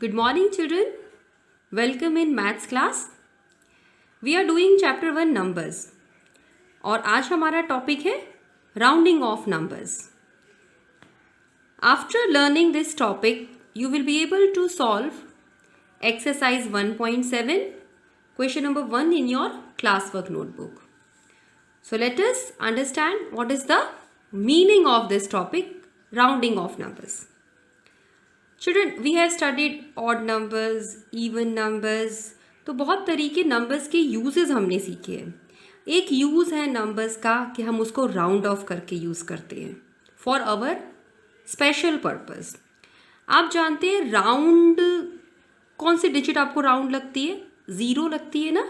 Good morning, children. Welcome in maths class. We are doing chapter 1 numbers. और आज हमारा topic है rounding off numbers. After learning this topic, you will be able to solve exercise 1.7, question number 1 in your classwork notebook. So let us understand what is the meaning of this topic, rounding off numbers. Children, we have studied odd numbers, even numbers. तो बहुत तरीके numbers के uses हमने सीखे हैं. एक use है numbers का कि हम उसको राउंड ऑफ करके यूज़ करते हैं फॉर आवर स्पेशल पर्पस. आप जानते हैं राउंड कौन सी डिजिट आपको राउंड लगती है? ज़ीरो लगती है ना.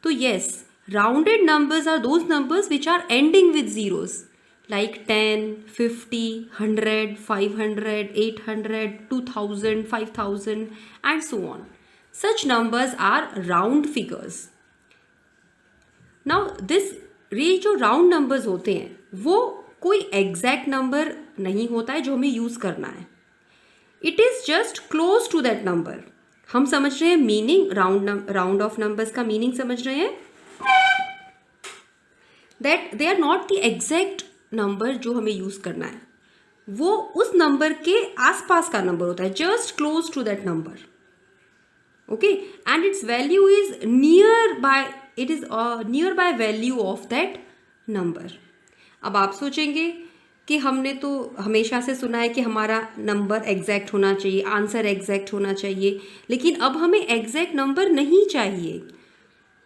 तो yes, rounded numbers are those numbers which are ending with zeros like 10, 50, 100, 500, 800, 2000, 5000 and so on. Such numbers are round figures. Now ये जो round numbers होते हैं वो कोई exact number नहीं होता है जो हमें use करना है. It is just close to that number. हम समझ रहे हैं meaning round of numbers का meaning समझ रहे हैं that they are not the exact number जो हमें यूज़ करना है, वो उस नंबर के आसपास का नंबर होता है, just close to that number. Okay, and its value is nearby value of that number. अब आप सोचेंगे कि हमने तो हमेशा से सुना है कि हमारा नंबर एग्जैक्ट होना चाहिए, आंसर एग्जैक्ट होना चाहिए, लेकिन अब हमें एग्जैक्ट नंबर नहीं चाहिए.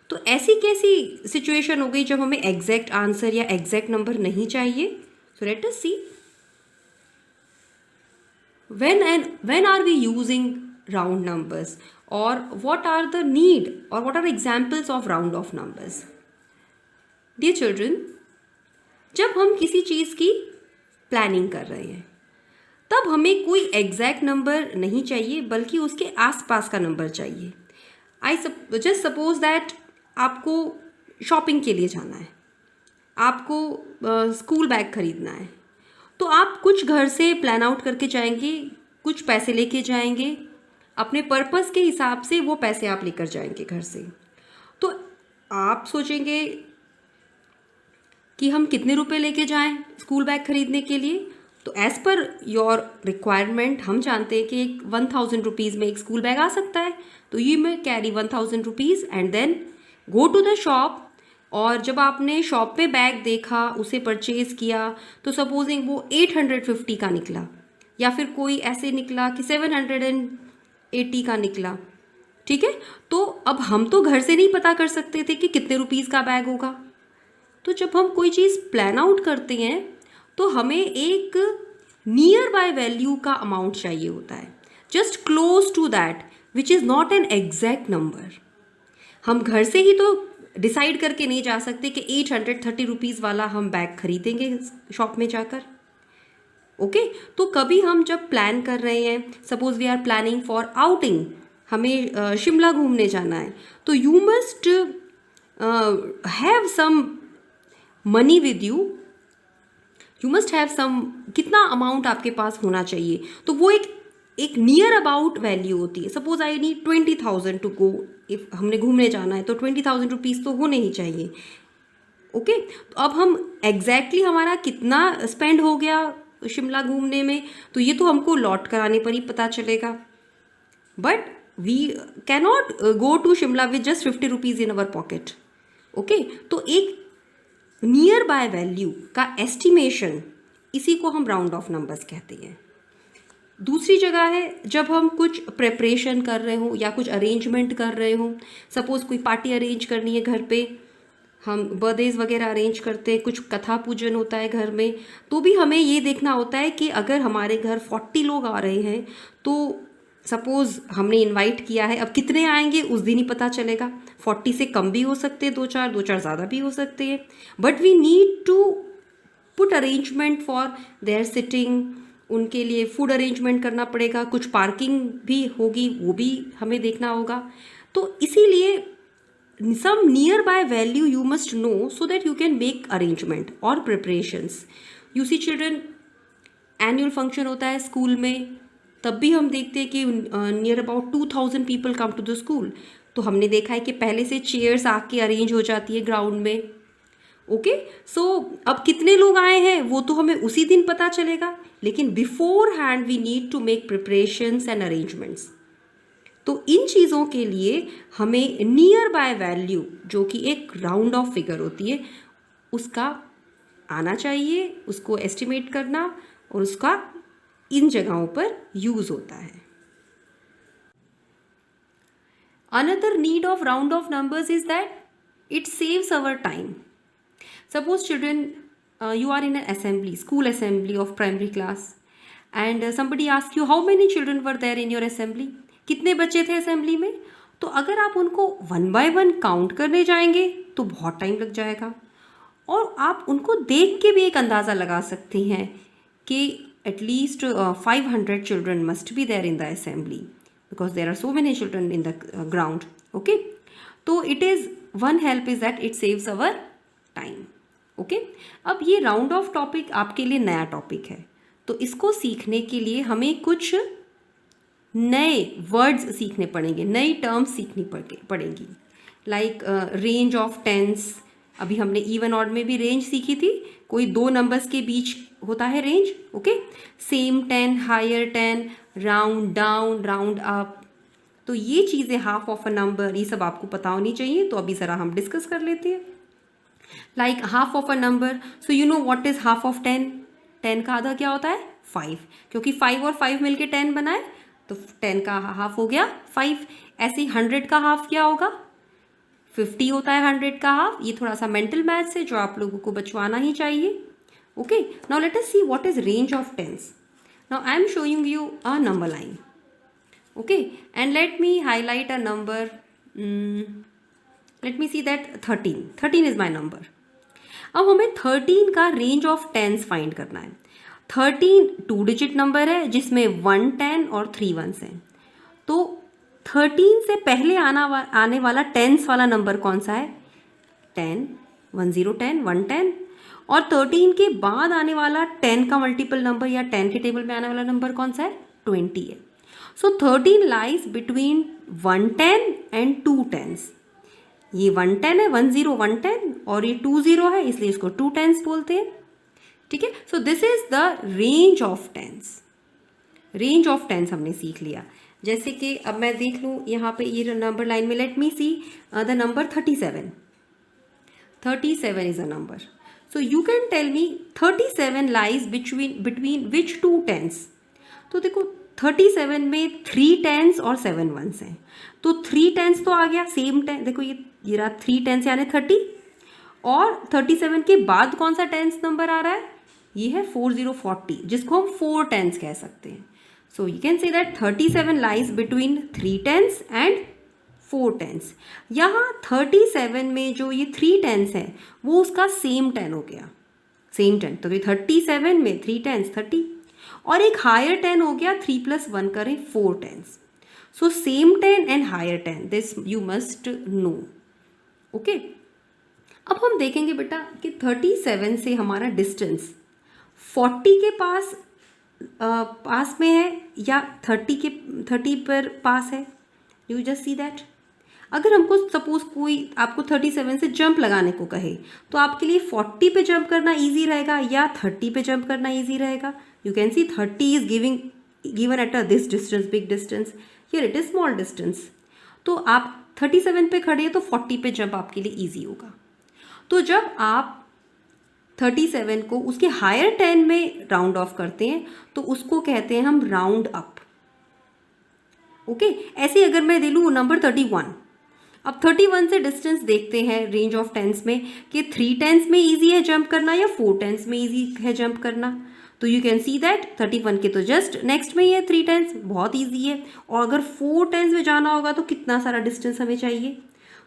तो ऐसी कैसी सिचुएशन हो गई जब हमें एग्जैक्ट आंसर या एग्जैक्ट नंबर नहीं चाहिए? So let us see when are we using round numbers और व्हाट आर द नीड और what are examples of round off numbers. Dear children, जब हम किसी चीज़ की प्लानिंग कर रहे हैं तब हमें कोई एग्जैक्ट नंबर नहीं चाहिए बल्कि उसके आसपास का नंबर चाहिए. आई जस्ट सपोज दैट आपको शॉपिंग के लिए जाना है, आपको स्कूल बैग खरीदना है, तो आप कुछ घर से प्लान आउट करके जाएंगे, कुछ पैसे लेके जाएंगे, अपने पर्पस के हिसाब से वो पैसे आप लेकर जाएंगे घर से. तो आप सोचेंगे कि हम कितने रुपए लेके जाएं स्कूल बैग खरीदने के लिए. तो एज़ पर योर रिक्वायरमेंट हम जानते हैं कि 1000 रुपीज़ में एक स्कूल बैग आ सकता है. तो you may carry 1000 rupees and then go to the shop. और जब आपने शॉप पे बैग देखा, उसे परचेज़ किया, तो सपोजिंग वो 850 का निकला या फिर कोई ऐसे निकला कि 780 का निकला. ठीक है, तो अब हम तो घर से नहीं पता कर सकते थे कि कितने रुपीज़ का बैग होगा. तो जब हम कोई चीज़ प्लान आउट करते हैं तो हमें एक नियर बाय वैल्यू का अमाउंट चाहिए होता है, just close to that which is not an exact number. हम घर से ही तो डिसाइड करके नहीं जा सकते कि 830 रुपीज़ वाला हम बैग खरीदेंगे शॉप में जाकर. ओके, तो कभी हम जब प्लान कर रहे हैं, suppose we are planning for outing, हमें शिमला घूमने जाना है, तो you must have some money with you must have some, कितना अमाउंट आपके पास होना चाहिए. तो वो एक नियर अबाउट वैल्यू होती है. Suppose I need 20,000 to go, if हमने घूमने जाना है तो 20,000 रुपीज़ तो होने ही चाहिए. ओके, तो अब हम एग्जैक्टली हमारा कितना स्पेंड हो गया शिमला घूमने में, तो ये तो हमको लॉट कराने पर ही पता चलेगा. But we cannot go to Shimla with just 50 rupees in our pocket. Okay, तो एक नियर बाय वैल्यू का एस्टिमेशन, इसी को हम राउंड ऑफ नंबर्स कहते हैं. दूसरी जगह है जब हम कुछ प्रेपरेशन कर रहे हो या कुछ अरेंजमेंट कर रहे हो. सपोज़ कोई पार्टी अरेंज करनी है घर पे, हम बर्थडेज वगैरह अरेंज करते हैं, कुछ कथा पूजन होता है घर में, तो भी हमें ये देखना होता है कि अगर हमारे घर 40 लोग आ रहे हैं तो सपोज़ हमने इनवाइट किया है, अब कितने आएंगे उस दिन ही पता चलेगा. 40 से कम भी हो सकते हैं, दो चार ज़्यादा भी हो सकते हैं. But we need to put arrangement for their sitting, उनके लिए फूड अरेंजमेंट करना पड़ेगा, कुछ पार्किंग भी होगी, वो भी हमें देखना होगा. तो इसीलिए some nearby value you must know so that you can make arrangement और preparations. You see children, annual function होता है स्कूल में, तब भी हम देखते हैं कि near about 2000 people come to the school. तो हमने देखा है कि पहले से चेयर्स आके अरेंज हो जाती है ग्राउंड में। ओके, सो अब कितने लोग आए हैं वो तो हमें उसी दिन पता चलेगा, लेकिन beforehand we need to make preparations and arrangements. तो इन चीज़ों के लिए हमें नियर बाय वैल्यू, जो कि एक राउंड ऑफ फिगर होती है, उसका आना चाहिए, उसको एस्टिमेट करना, और उसका इन जगहों पर यूज़ होता है। Another need of round off numbers is that it saves our time. Suppose children, you are in an assembly, school assembly of primary class, and somebody asks you how many children were there in your assembly? कितने बच्चे थे assembly में? तो अगर आप उनको one by one count करने जाएंगे तो बहुत टाइम लग जाएगा, और आप उनको देख के भी एक अंदाज़ा लगा सकते हैं कि at least 500 children must be there in the assembly because there are so many children in the ground. Okay, तो it is one help is that it saves our time. Okay, अब ये राउंड ऑफ टॉपिक आपके लिए नया topic है, तो इसको सीखने के लिए हमें कुछ नए वर्ड्स सीखने पड़ेंगे, नई टर्म्स सीखनी पड़ेंगी। लाइक रेंज ऑफ टेंस, अभी हमने इवन ऑड में भी रेंज सीखी थी, कोई दो नंबर्स के बीच होता है range. Okay, same 10, higher 10, round down, round up, तो ये चीज़ें हाफ ऑफ अ नंबर, ये सब आपको पता होनी चाहिए। तो अभी ज़रा हम डिस्कस कर लेते हैं। Like half of a number, so you know what is half of 10? 10 का आधा क्या होता है? 5, क्योंकि 5 और 5 मिलके 10 बनाए, तो 10 का हाफ हो गया 5। ऐसे ही 100 का हाफ क्या होगा? 50 होता है 100 का हाफ। ये थोड़ा सा मेंटल मैथ्स है जो आप लोगों को बचवाना ही चाहिए। Okay, now let us see what is range of tens. Now I am showing you a number line. Okay, and let me highlight a number. Let me see that 13 is my number. अब हमें 13 का range of tense find करना है। 13 2 digit number है जिसमें 1 10 और 3 once हैं। तो 13 से पहले आने वाला टेंस वाला नंबर कौन सा है? 10, 1 0 10 1 10। और 13 के बाद आने वाला 10 का मल्टीपल नंबर या 10 के टेबल में आने वाला नंबर कौन सा है? 20 है। सो 13 लाइज बिटवीन 1 10 एंड 2 10s। ये 1 10 है, 1 0 1 10, और ये 2 0 है, इसलिए इसको 2 10s बोलते हैं। ठीक है, so this is the range of tens. Range of tens हमने सीख लिया। जैसे कि अब मैं देख लूँ यहाँ पे ये नंबर लाइन में, let me see the number 37। 37 is a number, so you can tell me 37 lies between which 2 10s। तो देखो 37 में 3 10s और 7 1s हैं, तो 3 10s तो आ गया, सेम 10, देखो ये रहा 3 10s यानी 30, और 37 के बाद कौन सा 10s नंबर आ रहा है? ये है 4040, जिसको हम 4 10s कह सकते हैं। सो you can say that 37 lies between 3 10s and 4 10s। यहाँ 37 में जो ये 3 10s है वो उसका सेम 10 हो गया, सेम 10। तो ये 37 में 3 10s 30, और एक हायर 10 हो गया, 3 + 1 करें 4 10s। So same 10 and higher 10, this you must know. Okay, अब हम देखेंगे बेटा कि 37 से हमारा डिस्टेंस 40 के पास में है या 30 पर पास है। You just see that. अगर हमको सपोज कोई आपको 37 से जंप लगाने को कहे, तो आपके लिए 40 पे जंप करना इजी रहेगा या 30 पे जंप करना इजी रहेगा? You can see 30 is given at a this distance, big distance, here it is small distance. तो आप 37 पे खड़े हैं तो 40 पे जंप आपके लिए इजी होगा। तो जब आप 37 को उसके हायर 10 में राउंड ऑफ करते हैं तो उसको कहते हैं हम राउंड अप। ओके, ऐसे अगर मैं दे लूँ नंबर 31, अब 31 से डिस्टेंस देखते हैं रेंज ऑफ टेंस में कि 3 10s में इजी है जंप करना या 4 10s में इजी है जंप करना। तो यू कैन सी दैट 31 के तो जस्ट नेक्स्ट में ही है 3 10s, बहुत ईजी है। और अगर 4 10s में जाना होगा तो कितना सारा डिस्टेंस हमें चाहिए।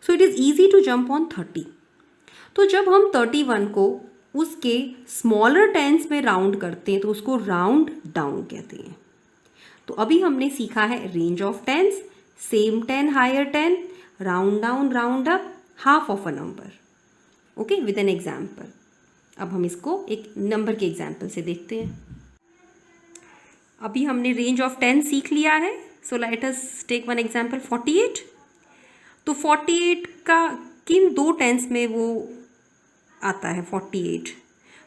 So it is easy to jump on 30। तो जब हम 31 को उसके स्मॉलर 10s में राउंड करते हैं तो उसको राउंड डाउन कहते हैं। तो अभी हमने सीखा है range of tens, same 10 higher 10, round down round up, half of a number. Okay, with an example. अब हम इसको एक नंबर के एग्जाम्पल से देखते हैं। अभी हमने रेंज ऑफ 10 सीख लिया है. So let us take one example 48. तो 48 का किन दो टेंस में वो आता है 48.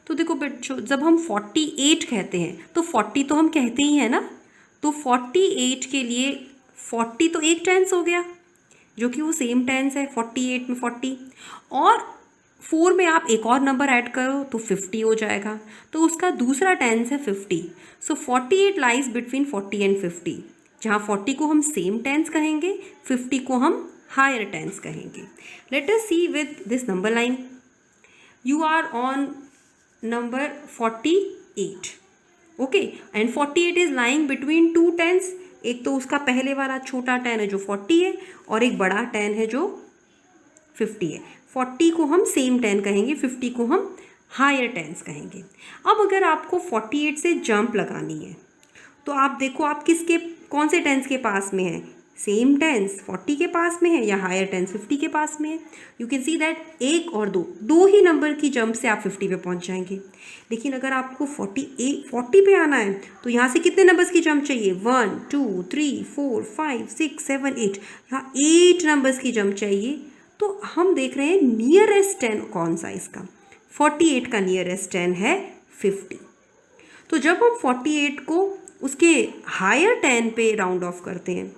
तो देखो बच्चों, जब हम 48 कहते हैं तो 40 तो हम कहते ही हैं ना. तो 48 के लिए 40 तो एक टेंस हो गया, जो कि वो सेम टेंस है 48 में 40. और 4 में आप एक और नंबर ऐड करो तो 50 हो जाएगा. तो उसका दूसरा टेंस है 50. सो 48 लाइज बिटवीन 40 एंड 50, जहाँ 40 को हम सेम टेंस कहेंगे, 50 को हम हायर टेंस कहेंगे. Let us see with this number line. You are on number 48. Okay, and 48 is lying between two tens. एक तो उसका पहले वाला छोटा 10 है जो 40 है, और एक बड़ा 10 है जो 50 है. 40 को हम सेम 10 कहेंगे, 50 को हम हायर टेंस कहेंगे. अब अगर आपको 48 से जंप लगानी है तो आप देखो आप किसके कौन से टेंस के पास में है. सेम टेंस 40 के पास में है या हायर टेंस 50 के पास में है. यू कैन सी दैट एक और दो ही नंबर की जंप से आप 50 पे पहुंच जाएंगे. लेकिन अगर आपको 40 पे आना है तो यहाँ से कितने नंबर्स की जंप चाहिए? 1 2 3 4 5 6 7 8. यहाँ 8 नंबर्स की जंप चाहिए. तो हम देख रहे हैं नियरेस्ट 10 कौन सा इसका. 48 का नियरेस्ट 10 है 50. तो जब हम 48 को उसके हायर 10 पे राउंड ऑफ करते हैं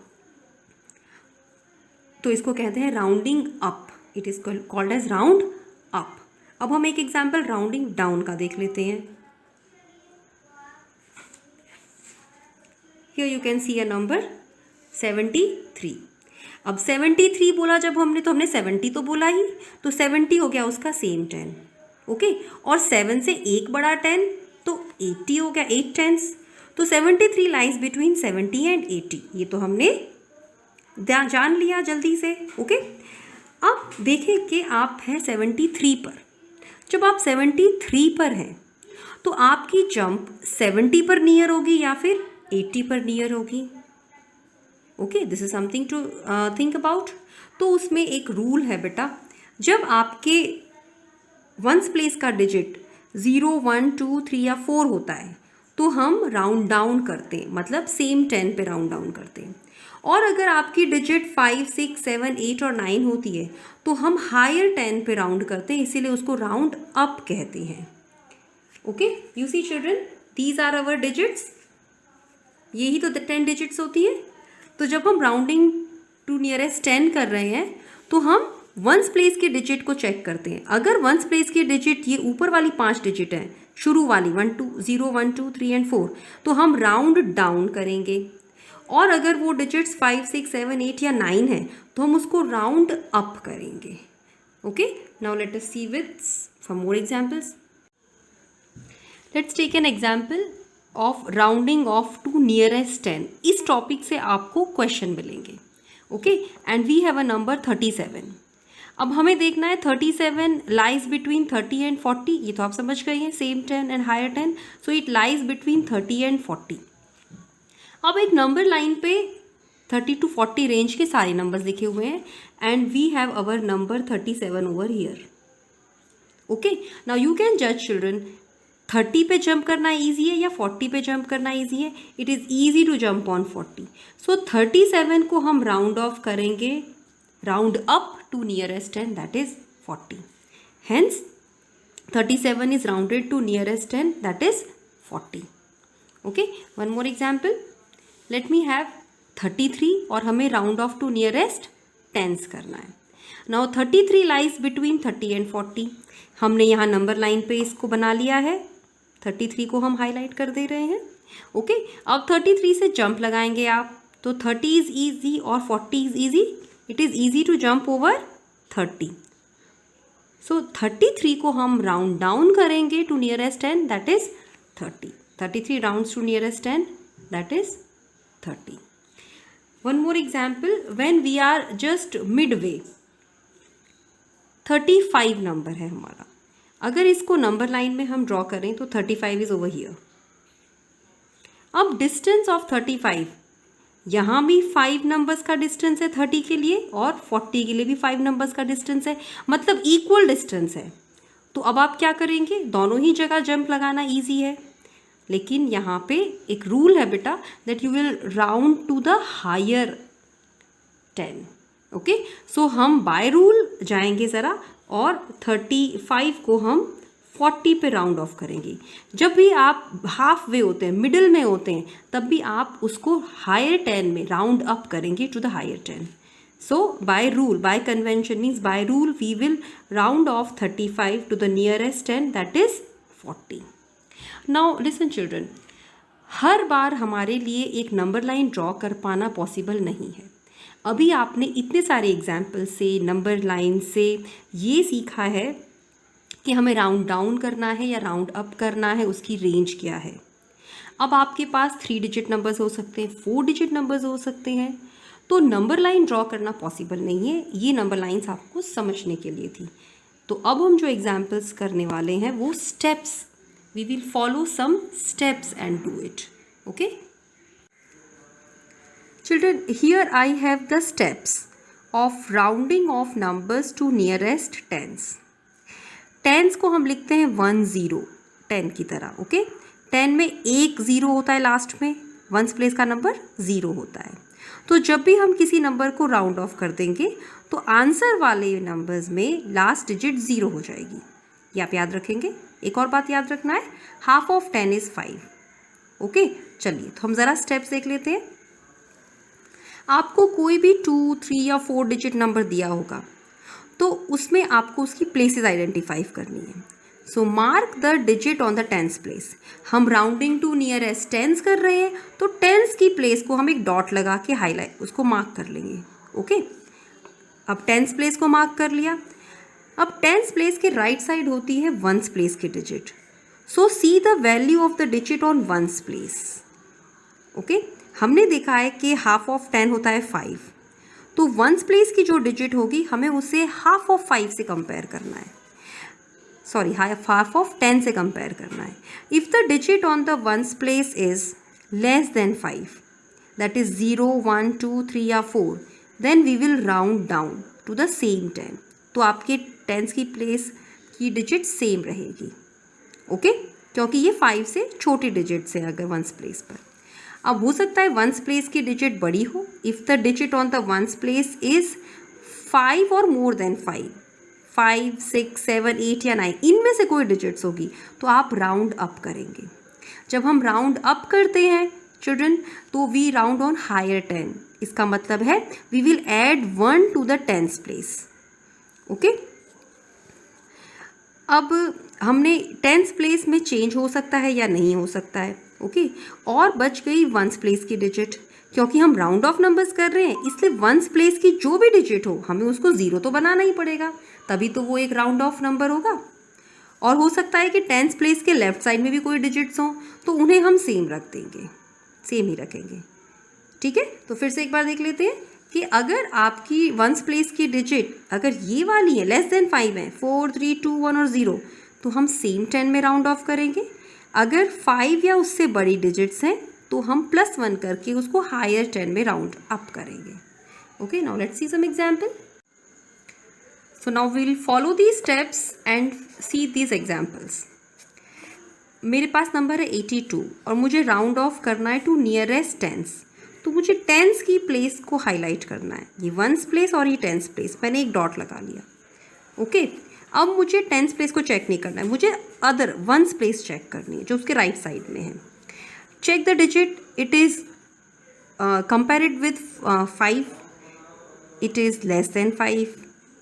तो इसको कहते हैं rounding up. It is called as round up. अब हम एक एग्जाम्पल राउंडिंग डाउन का देख लेते हैं. Here you can see a number 73. अब 73 बोला जब हमने, तो हमने 70 तो बोला ही, तो 70 हो गया उसका सेम 10. ओके, और 7 से एक बड़ा 10 तो 80 हो गया, 8 टेंस. तो 73 लाइज बिटवीन 70 एंड 80. ये तो हमने जान लिया जल्दी से. ओके, अब देखें कि आप हैं 73 पर. जब आप 73 पर हैं तो आपकी जंप 70 पर नियर होगी या फिर 80 पर नियर होगी. Okay, this is something to think about. तो उसमें एक रूल है बेटा, जब आपके वंस प्लेस का डिजिट 0 1 2 3 या 4 होता है तो हम राउंड डाउन करते हैं, मतलब सेम 10 पे राउंड डाउन करते हैं. और अगर आपकी डिजिट 5 6 7 8 और 9 होती है तो हम हायर 10 पे राउंड करते हैं, इसीलिए उसको राउंड अप कहते हैं. Okay, you see children, these are our digits. यही तो 10 डिजिट्स होती है. तो जब हम राउंडिंग टू नियरेस्ट 10 कर रहे हैं तो हम वंस प्लेस के डिजिट को चेक करते हैं. अगर वंस प्लेस की डिजिट ये ऊपर वाली 5 डिजिट है, शुरू वाली 1 2 0 1 2 3 एंड 4, तो हम राउंड डाउन करेंगे. और अगर वो डिजिट्स 5 6 7 8 या 9 है तो हम उसको राउंड अप करेंगे. Okay, now let us see with some more examples. Let's take an example of rounding off to nearest 10. इस टॉपिक से आपको क्वेश्चन मिलेंगे. Okay, and we have a number 37. अब हमें देखना है 37 लाइज बिटवीन 30 एंड 40. ये तो आप समझ गए हैं, same 10 and higher 10. So it lies between 30 and 40. अब एक नंबर लाइन पे 30 to 40 रेंज के सारे नंबर्स लिखे हुए हैं and we have our number 37 over here. Okay, now you can जज चिल्ड्रन, 30 पे जंप करना ईजी है या 40 पे जंप करना ईजी है? It is easy to jump on 40. So 37 को हम राउंड ऑफ करेंगे, round up to nearest 10, that is 40. Hence 37 is rounded to nearest 10, that is 40. Okay, one more example. Let me have 33 और हमें round off to nearest tens करना है. Now 33 lies between 30 and 40. हमने यहाँ number line पे इसको बना लिया है, 33 को हम हाईलाइट कर दे रहे हैं. ओके, अब 33 से जंप लगाएंगे आप, तो 30 इज ईजी और 40 is easy. It is easy to jump over 30. So 33 को हम राउंड डाउन करेंगे to nearest 10, that is 30. 33 rounds to nearest 10, that is 30. One more example, when we are just midway, 35 number है हमारा. अगर इसको number line में हम draw करें तो 35 इज ओवर हियर. अब डिस्टेंस ऑफ 35, यहाँ भी 5 नंबर्स का डिस्टेंस है 30 के लिए और 40 के लिए भी 5 नंबर्स का डिस्टेंस है, मतलब इक्वल डिस्टेंस है. तो अब आप क्या करेंगे, दोनों ही जगह जंप लगाना ईजी है. लेकिन यहाँ पे एक रूल है बेटा that you will round to the higher 10. Okay, so हम बाय रूल जाएंगे ज़रा और 35 को हम 40 पे राउंड ऑफ करेंगे. जब भी आप हाफ वे होते हैं, मिडिल में होते हैं, तब भी आप उसको हायर 10 में राउंड अप करेंगे to the higher 10. So by rule, by convention means by rule we will round off 35 to the nearest 10, that is 40. Now listen children, हर बार हमारे लिए एक नंबर लाइन ड्रॉ कर पाना पॉसिबल नहीं है. अभी आपने इतने सारे एग्जाम्पल से, नंबर लाइन से ये सीखा है कि हमें राउंड डाउन करना है या राउंड अप करना है, उसकी रेंज क्या है. अब आपके पास 3 डिजिट नंबर्स हो सकते हैं, 4 डिजिट नंबर्स हो सकते हैं, तो नंबर लाइन ड्रॉ करना पॉसिबल नहीं है. ये नंबर लाइंस आपको समझने के लिए थी. तो अब हम जो एग्जाम्पल्स करने वाले हैं वो steps, we will follow some steps and do it. Okay children, here I have the steps of rounding off numbers to nearest tens. Tens को हम लिखते हैं 1 0 10 की तरह. ओके, 10 में एक 0 होता है लास्ट में, वंस प्लेस का नंबर 0 होता है. तो जब भी हम किसी नंबर को राउंड ऑफ कर देंगे तो आंसर वाले नंबर्स में लास्ट डिजिट 0 हो जाएगी. ये आप याद रखेंगे. एक और बात याद रखना है, हाफ ऑफ 10 इज़ 5. ओके, चलिए तो हम ज़रा स्टेप्स देख लेते हैं. आपको कोई भी 2, 3 या 4 डिजिट नंबर दिया होगा तो उसमें आपको उसकी प्लेसेस आइडेंटिफाई करनी है. So mark the digit on the tens place. हम राउंडिंग टू नियरेस्ट टेंस कर रहे हैं तो टेंस की प्लेस को हम एक डॉट लगा के हाईलाइट उसको मार्क कर लेंगे. ओके, अब टेंस प्लेस को मार्क कर लिया. अब टेंस प्लेस के राइट साइड होती है वंस प्लेस की digit. So see the value of the digit on ones place. Okay, हमने देखा है कि हाफ ऑफ 10 होता है 5, तो वंस प्लेस की जो डिजिट होगी हमें उसे हाफ ऑफ 5 से कंपेयर करना है. सॉरी, हाफ ऑफ 10 से कंपेयर करना है. If the digit on the ones place is less than 5, that is 0, 1, 2, 3 या 4, then we will round down to the same 10. तो आपके टेंस की प्लेस की डिजिट सेम रहेगी. ओके, क्योंकि ये 5 से छोटी डिजिट्स है अगर वंस प्लेस पर. अब हो सकता है वंस प्लेस की डिजिट बड़ी हो. If the digit on the ones place is 5 और मोर देन 5, 5, 6, 7, 8 या 9, इनमें से कोई डिजिट्स होगी तो आप राउंड अप करेंगे. जब हम राउंड अप करते हैं चिल्ड्रन तो वी राउंड ऑन हायर 10. इसका मतलब है we will add 1 to the tens place. Okay, अब हमने टेंस प्लेस में चेंज हो सकता है या नहीं हो सकता है. ओके, और बच गई वंस प्लेस की डिजिट. क्योंकि हम राउंड ऑफ नंबर्स कर रहे हैं इसलिए वंस प्लेस की जो भी डिजिट हो हमें उसको 0 तो बनाना ही पड़ेगा, तभी तो वो एक राउंड ऑफ नंबर होगा. और हो सकता है कि टेंस प्लेस के लेफ्ट साइड में भी कोई डिजिट्स हों तो उन्हें हम सेम रख देंगे, सेम ही रखेंगे. ठीक है, तो फिर से एक बार देख लेते हैं कि अगर आपकी वंस प्लेस की डिजिट अगर ये वाली है, लेस देन 5 है, 4, 3, 2, 1 और 0, तो हम सेम 10 में राउंड ऑफ करेंगे. अगर 5 या उससे बड़ी डिजिट्स हैं तो हम +1 करके उसको हायर 10 में राउंड अप करेंगे. Okay, now let's see some example. So now we will follow these steps and see these examples. मेरे पास नंबर है 82 और मुझे राउंड ऑफ करना है टू नियरेस्ट टेंस. तो मुझे टेंस की प्लेस को हाईलाइट करना है. ये वंस प्लेस और ये टेंस प्लेस, मैंने एक डॉट लगा लिया. ओके, अब मुझे टेंस प्लेस को चेक नहीं करना है, मुझे अदर वंस प्लेस चेक करनी है जो उसके राइट साइड में है. Check the digit, it is compare it with 5, it is less than 5,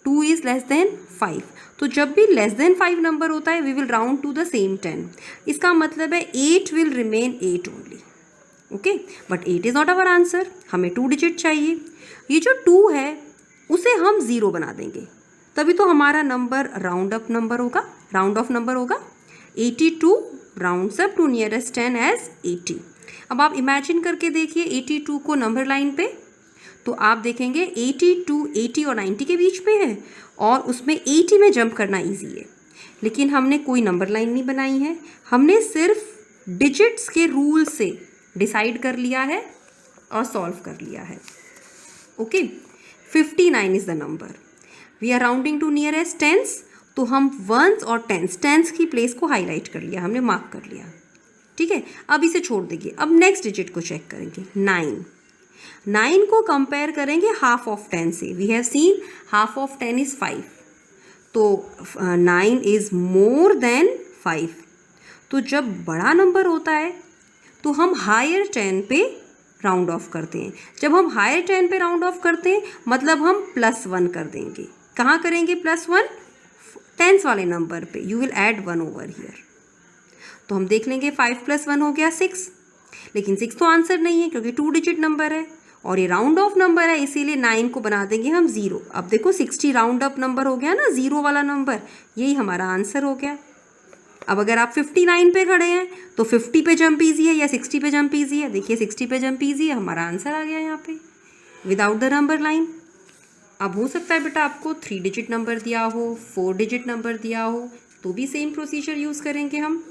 2 is less than 5. तो जब भी लेस देन 5 नंबर होता है we will round to the same 10. इसका मतलब है 8 will remain 8 only. Okay, but 8 is not our answer, हमें 2 digit चाहिए. ये जो 2 है उसे हम 0 बना देंगे, तभी तो हमारा नंबर राउंड अप नंबर होगा, राउंड ऑफ नंबर होगा. 82 rounds up to nearest 10 as 80. अब आप इमेजिन करके देखिए 82 को नंबर लाइन पे, तो आप देखेंगे 82 80 और 90 के बीच में है और उसमें 80 में जंप करना इजी है. लेकिन हमने कोई नंबर लाइन नहीं बनाई है, हमने सिर्फ डिजिट्स के रूल से डिसाइड कर लिया है और सॉल्व कर लिया है. Okay, 59 is the number. We are rounding to nearest tens, तो हम वंस और टेंस की प्लेस को हाईलाइट कर लिया, हमने मार्क कर लिया. ठीक है, अब इसे छोड़ देंगे। अब नेक्स्ट डिजिट को चेक करेंगे, 9। 9 को कंपेयर करेंगे हाफ ऑफ 10 से। We have seen half of 10 is 5, तो 9 इज मोर देन 5। तो जब बड़ा नंबर होता है तो हम हायर 10 पे राउंड ऑफ करते हैं। जब हम हायर 10 पे राउंड ऑफ करते हैं मतलब हम +1 कर देंगे। कहाँ करेंगे +1? टेंस वाले नंबर पे। You will add 1 over here. तो हम देख लेंगे 5 + 1 हो गया 6, लेकिन 6 तो आंसर नहीं है क्योंकि 2 डिजिट नंबर है और ये राउंड ऑफ नंबर है, इसीलिए 9 को बना देंगे हम 0। अब देखो 60 राउंड अप नंबर हो गया ना, 0 वाला नंबर, यही हमारा आंसर हो गया। अब अगर आप 59 पे खड़े हैं तो 50 पे जंप ईजी है या 60 पे जंप ईजी है? देखिए 60 पे जंप ईजी है, हमारा आंसर आ गया यहाँ पे विदाउट द नंबर लाइन। अब हो सकता है बेटा आपको 3 डिजिट नंबर दिया हो, 4 डिजिट नंबर दिया हो, तो भी सेम प्रोसीजर यूज़ करेंगे हम।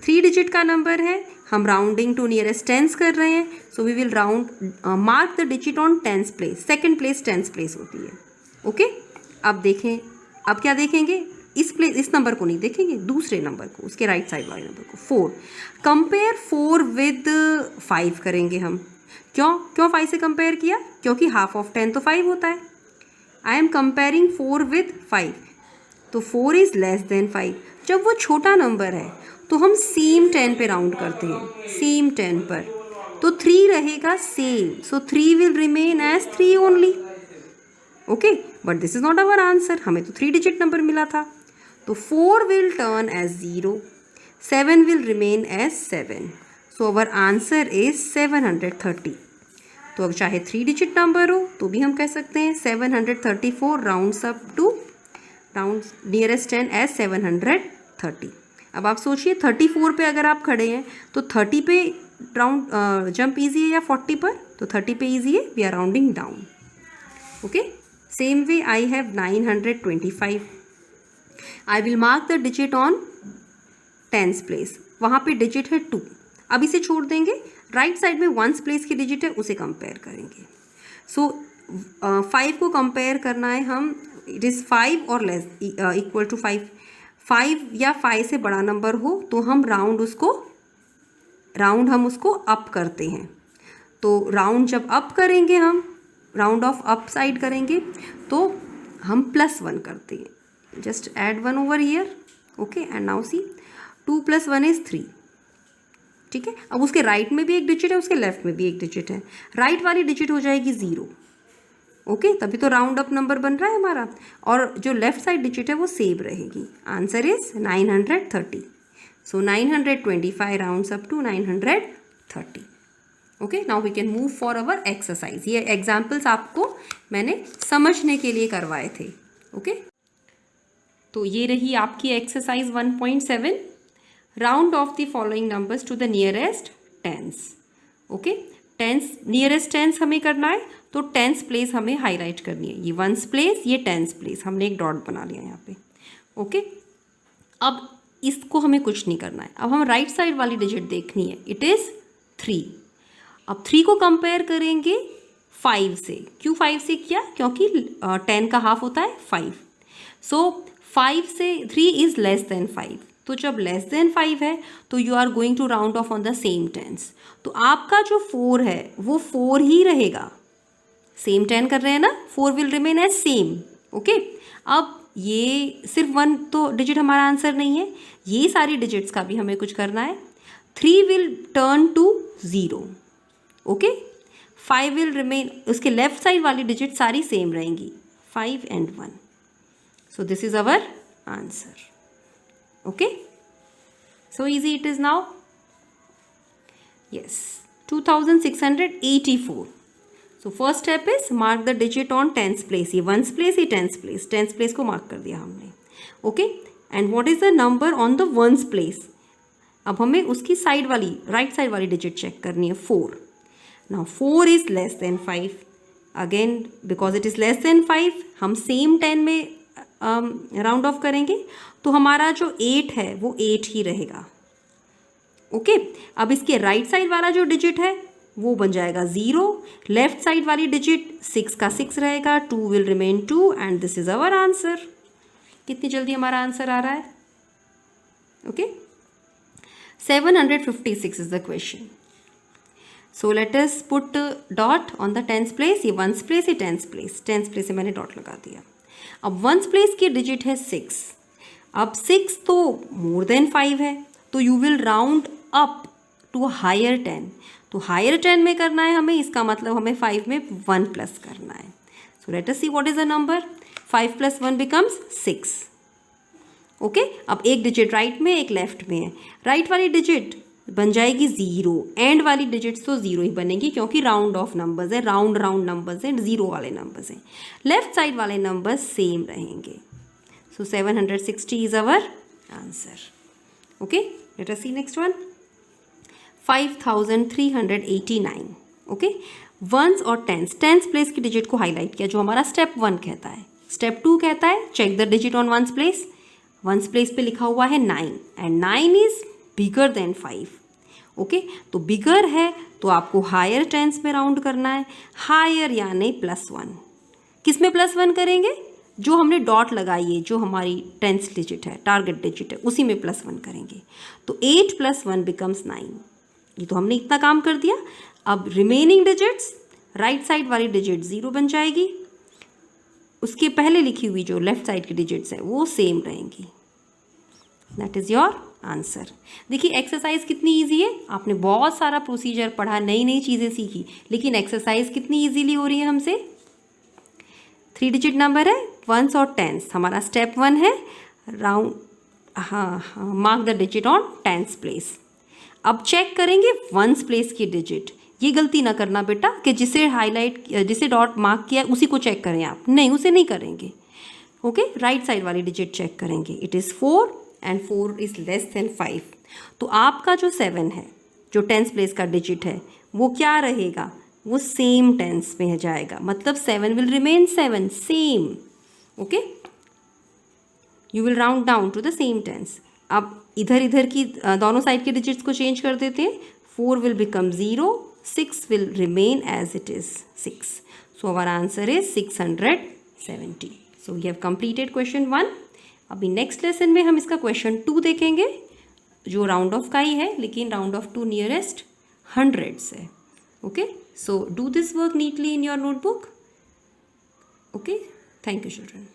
3 डिजिट का नंबर है, हम राउंडिंग टू नियरेस्ट टेंस कर रहे हैं, so we will round mark the digit on tens place. Second place tens place होती है। ओके, अब देखें, अब क्या देखेंगे? इस नंबर को नहीं देखेंगे, दूसरे नंबर को, उसके राइट साइड वाले नंबर को, 4। कंपेयर 4 विद 5 करेंगे हम। क्यों 5 से कंपेयर किया? क्योंकि हाफ ऑफ 10 तो 5 होता है। आई एम कंपेयरिंग 4 विद 5, तो 4 इज लेस देन 5। जब वो छोटा नंबर है तो हम सेम 10 पे राउंड करते हैं, सेम 10 पर, तो 3 रहेगा same, so 3 will remain as 3 only. Okay, but this is not our answer, हमें तो 3 डिजिट नंबर मिला था। तो 4 will turn as 0, 7 will remain as 7, so our answer is 730। तो अब चाहे 3 डिजिट नंबर हो तो भी हम कह सकते हैं 734 rounds up to round nearest 10 as 730। अब आप सोचिए 34 पे अगर आप खड़े हैं तो 30 पे राउंड जंप ईजी है या 40 पर? तो 30 पे ईजी है, we are rounding down. Okay, same way I have 925। I will mark the digit on tens place. वहाँ पे डिजिट है 2। अब इसे छोड़ देंगे, राइट साइड में वंस प्लेस की डिजिट है, उसे कंपेयर करेंगे। सो 5 को कंपेयर करना है हम, इट इज़ 5 और लेस इक्वल टू 5। 5 या 5 से बड़ा नंबर हो तो हम राउंड हम उसको अप करते हैं। तो राउंड जब अप करेंगे, हम राउंड ऑफ अप साइड करेंगे तो हम +1 करते हैं। Just add 1 over here. Okay, and now see 2 + 1 is 3। ठीक है, अब उसके राइट में भी एक डिजिट है, उसके लेफ्ट में भी एक डिजिट है। राइट वाली डिजिट हो जाएगी 0। ओके, तभी तो राउंड अप नंबर बन रहा है हमारा, और जो लेफ्ट साइड डिजिट है वो सेम रहेगी। Answer is 930। So 925 rounds up to 930। Okay, now we can move for our exercise. ये एग्जाम्पल्स आपको मैंने समझने के लिए करवाए थे। ओके, तो ये रही आपकी exercise 1.7। Round off the following numbers to the nearest tens. Okay, tens nearest tens हमें करना है तो टेंस प्लेस हमें हाईलाइट करनी है। ये वंस प्लेस, ये टेंस प्लेस, हमने एक डॉट बना लिया यहाँ पे। ओके, अब इसको हमें कुछ नहीं करना है। अब हम राइट साइड वाली डिजिट देखनी है, इट इज़ 3। अब 3 को कंपेयर करेंगे 5 से। क्यों 5 से किया? क्योंकि 10 का हाफ होता है 5। सो 5 से 3 इज़ लेस देन 5। तो जब लेस देन 5 है तो you are going to round off on the same tens. तो आपका जो 4 है वो 4 ही रहेगा। सेम 10 कर रहे हैं ना, 4 will remain as same. Okay, अब ये सिर्फ 1 तो डिजिट हमारा आंसर नहीं है, ये सारी डिजिट्स का भी हमें कुछ करना है। 3 will turn to 0। Okay, 5 will remain, उसके लेफ्ट साइड वाली डिजिट सारी सेम रहेंगी, 5 and 1। So this is our answer. Okay, so easy it is now. Yes, 2684. So first step is mark the digit on tens place. ये ones place, ये tens place को mark कर दिया हमने. Okay, and what is the number on the ones place? अब हमें उसकी side वाली, राइट साइड वाली डिजिट चेक करनी है, 4. Now 4 is less than 5. Again, because it is less than 5, हम सेम 10 में राउंड ऑफ करेंगे तो हमारा जो 8 है वो 8 ही रहेगा। ओके, अब इसके राइट साइड वाला जो डिजिट है वो बन जाएगा 0। लेफ्ट साइड वाली डिजिट 6 का 6 रहेगा, 2 will remain 2 and this is our answer. कितनी जल्दी हमारा आंसर आ रहा है। Okay, 756 is the question. So let us put dot on the tens place. ये ones place, ये tens place. Tens place से मैंने dot लगा दिया. अब ones place की digit है 6. अब 6 तो more than 5 है, तो you will round up to a higher 10. तो higher 10 में करना है हमें, इसका मतलब हमें 5 में 1 प्लस करना है. So let us see what is the number. 5 plus 1 becomes 6. Okay अब एक डिजिट राइट में एक लेफ्ट में है. राइट वाली डिजिट बन जाएगी 0, एंड वाली डिजिट्स तो 0 ही बनेगी क्योंकि राउंड ऑफ नंबर्स है, राउंड नंबर्स हैं, 0 वाले नंबर्स हैं. लेफ्ट साइड वाले नंबर्स सेम रहेंगे. So 760 is our answer. Okay let us see next one. 5389. Okay ones और टेंस प्लेस की डिजिट को हाईलाइट किया जो हमारा स्टेप 1 कहता है. स्टेप 2 कहता है check the digit on ones place. Ones place पे लिखा हुआ है 9 and 9 is bigger than 5. Okay तो बिगर है तो आपको हायर टेंस में राउंड करना है. हायर यानी +1. किस में +1 करेंगे? जो हमने डॉट लगाई है, जो हमारी टेंस डिजिट है, टारगेट डिजिट है, उसी में +1 करेंगे. तो 8 + 1 becomes 9. ये तो हमने इतना काम कर दिया. अब रिमेनिंग डिजिट्स राइट साइड वाली डिजिट 0 बन जाएगी, उसके पहले लिखी हुई जो लेफ्ट साइड की डिजिट्स है वो सेम रहेंगी. That is your answer. देखिए एक्सरसाइज कितनी इजी है. आपने बहुत सारा प्रोसीजर पढ़ा, नई नई चीज़ें सीखी, लेकिन एक्सरसाइज कितनी इजीली हो रही है हमसे. 3 डिजिट नंबर है, वंस और टेंस. हमारा स्टेप 1 है round, mark the digit on tens place. अब चेक करेंगे वंस प्लेस की डिजिट. ये गलती ना करना बेटा कि जिसे हाईलाइट, जिसे डॉट मार्क किया उसी को चेक करें आप. नहीं, उसे नहीं करेंगे. ओके राइट साइड वाली डिजिट चेक करेंगे. It is 4 and 4 is less than 5. तो आपका जो 7 है, जो टेंस प्लेस का डिजिट है, वो क्या रहेगा? वो सेम टेंस में जाएगा. मतलब 7 will remain 7 same. Okay you will round down to the same tens. अब इधर की दोनों साइड के डिजिट्स को चेंज कर देते हैं. 4 will become 0, 6 will remain as it is 6. So our answer is 670. So we have completed question 1. अभी नेक्स्ट लेसन में हम इसका क्वेश्चन 2 देखेंगे जो राउंड ऑफ का ही है, लेकिन round off to nearest hundreds है. Okay so do this work neatly in your notebook. Okay thank you children.